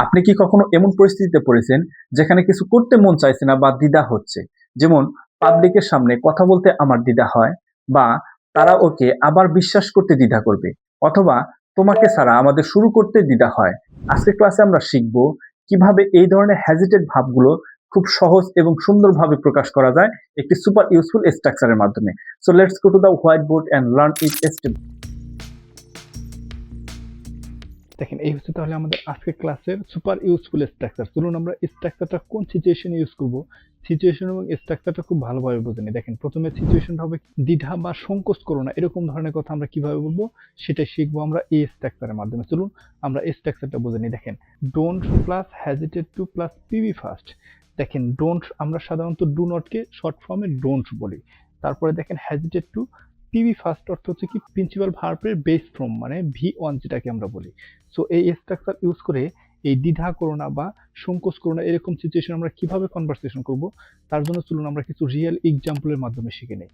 আপনি কি কখনো এমন পরিস্থিতিতে পড়েছেন যেখানে কিছু করতে মন চাইছে না বা দ্বিধা হচ্ছে? যেমন পাবলিকের সামনে কথা বলতে আমার দ্বিধা হয়, বা তারা ওকে আবার বিশ্বাস করতে দ্বিধা করবে, অথবা তোমাকে ছাড়া আমাদের শুরু করতে দ্বিধা হয়। আজকের ক্লাসে আমরা শিখব কিভাবে এই ধরনের হেজিটেট ভাবগুলো খুব সহজ এবং সুন্দরভাবে প্রকাশ করা যায় একটি সুপার ইউজফুল স্ট্রাকচারের মাধ্যমে। So let's go to the white board and learn it step. দেখেন, এই হচ্ছে তাহলে আমাদের আজকের ক্লাসের সুপার ইউজফুল স্ট্রাকচার। চলুন আমরা স্ট্রাকচারটা কোন সিচুয়েশনে ইউজ করব, সিচুয়েশন এবং স্ট্রাকচারটা খুব ভালোভাবে বুঝে নিই। দেখেন, প্রথমে সিচুয়েশনটা হবে দ্বিধা বা সংকোচ করো না, এরকম ধরনের কথা আমরা কিভাবে বলবো সেটা শিখবো আমরা এই স্ট্রাকচারের মাধ্যমে। চলুন আমরা এই স্ট্রাকচারটা বুঝে নিই। দেখেন, don't plus hesitate two plus PB first. দেখেন, ডোন্ট আমরা সাধারণত ডু নটকে শর্ট ফর্মে ডোন্ট বলি। তারপরে দেখেন হেজিটেট টু, পিবি ফার্স্ট অর্থ হচ্ছে কি প্রিন্সিপাল ভার্বের বেস ফর্ম, মানে ভি ওয়ান যেটাকে আমরা বলি। সো এই স্ট্রাকচার ইউজ করে এই দ্বিধা করো না বা সংকোচ করো না এরকম সিচুয়েশন আমরা কিভাবে কনভারসেশন করব, তার জন্য চলুন আমরা কিছু রিয়েল এক্সাম্পলের মাধ্যমে শিখে নেই।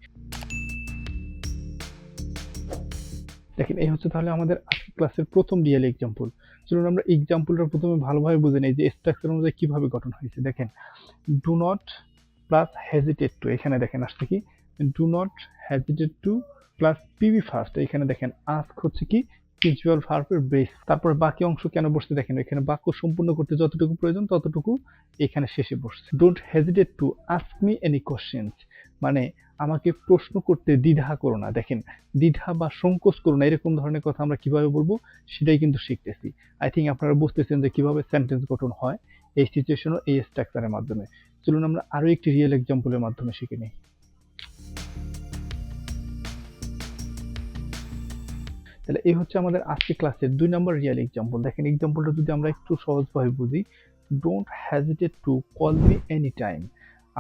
দেখেন, এই হচ্ছে তাহলে আমাদের আজকের ক্লাসের প্রথম রিয়েল এক্সাম্পল। চলুন আমরা এক্সাম্পলটা প্রথমে ভালোভাবে বুঝে নেই যে স্ট্রাকচার অনুযায়ী কিভাবে গঠন হয়েছে। দেখেন, do not plus hesitate two, এখানে দেখেন আসছে কি do not hesitate two plus PB first, এখানে দেখেন আস্ক হচ্ছে কি প্রিন্সিপাল ভার্বের বেস। তারপর বাকি অংশ কেন বসছে দেখেন, এখানে বাক্য সম্পূর্ণ করতে যতটুকু প্রয়োজন ততটুকু এখানে শেষে বসছে। Don't hesitate to ask me any questions, মানে আমাকে প্রশ্ন করতে দ্বিধা করো না। দেখেন, দ্বিধা বা সংকোচ করো না এরকম ধরনের কথা আমরা কিভাবে বলবো সেটাই কিন্তু শিখতেছি। আই থিঙ্ক আপনারা বুঝতেছেন যে কিভাবে সেন্টেন্স গঠন হয় এই সিচুয়েশন ও এই স্ট্রাকচারের মাধ্যমে। চলুন আমরা আরো একটি রিয়েল এক্সাম্পলের মাধ্যমে শিখে নিই। তাহলে এই হচ্ছে আমাদের আজকে ক্লাসের 2 নম্বর রিয়েল এক্সাম্পল। দেখেন, এক্সাম্পলটা যদি আমরা একটু সহজভাবে বুঝি, don't hesitate to call me any time,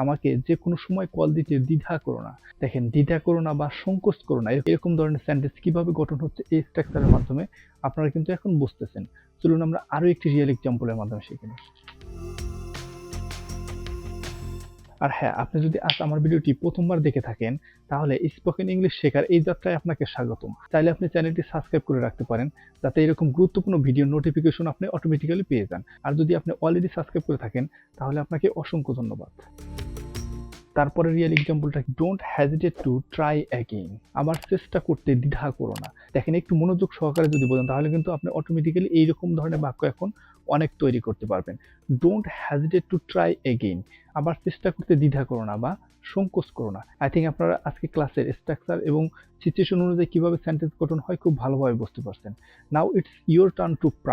আমাকে যে কোনো সময় কল দিতে দ্বিধা করো না। দেখেন, দ্বিধা করো না বা সংকোচ করো না এরকম ধরনের সেন্টেন্স কিভাবে গঠন হচ্ছে এই স্ট্রাকচারের মাধ্যমে আপনারা কিন্তু এখন বুঝতেছেন। চলুন আমরা আরো একটি রিয়েল এক্সাম্পলের মাধ্যমে শিখে নিই। আর হ্যাঁ, আপনি যদি আজ আমার ভিডিওটি প্রথমবার দেখে থাকেন তাহলে স্পোকেন ইংলিশ শেখার এই যাত্রায় আপনাকে স্বাগতম। চাইলে আপনি চ্যানেলটি সাবস্ক্রাইব করে রাখতে পারেন যাতে এরকম গুরুত্বপূর্ণ ভিডিওর নোটিফিকেশন আপনি অটোমেটিক্যালি পেয়ে যান। আর যদি আপনি অলরেডি সাবস্ক্রাইব করে থাকেন তাহলে আপনাকে অসংখ্য ধন্যবাদ। তারপরে রিয়েল এক্সাম্পলটা, don't hesitate to try again, আবার চেষ্টা করতে দ্বিধা করো না। দেখেন, একটু মনোযোগ সহকারে যদি বলেন তাহলে কিন্তু আপনি অটোমেটিক্যালি এইরকম ধরনের বাক্য এখন অনেক তৈরি করতে পারবেন। Don't hesitate to try again, আবার চেষ্টা করতে দ্বিধা করো না বা সংকোচ করো না। আই থিঙ্ক আপনারা আজকে ক্লাসের স্ট্রাকচার এবং সিচুয়েশন অনুযায়ী কিভাবে সেন্টেন্স গঠন হয় খুব ভালোভাবে বুঝতে পারছেন। Now it's your turn to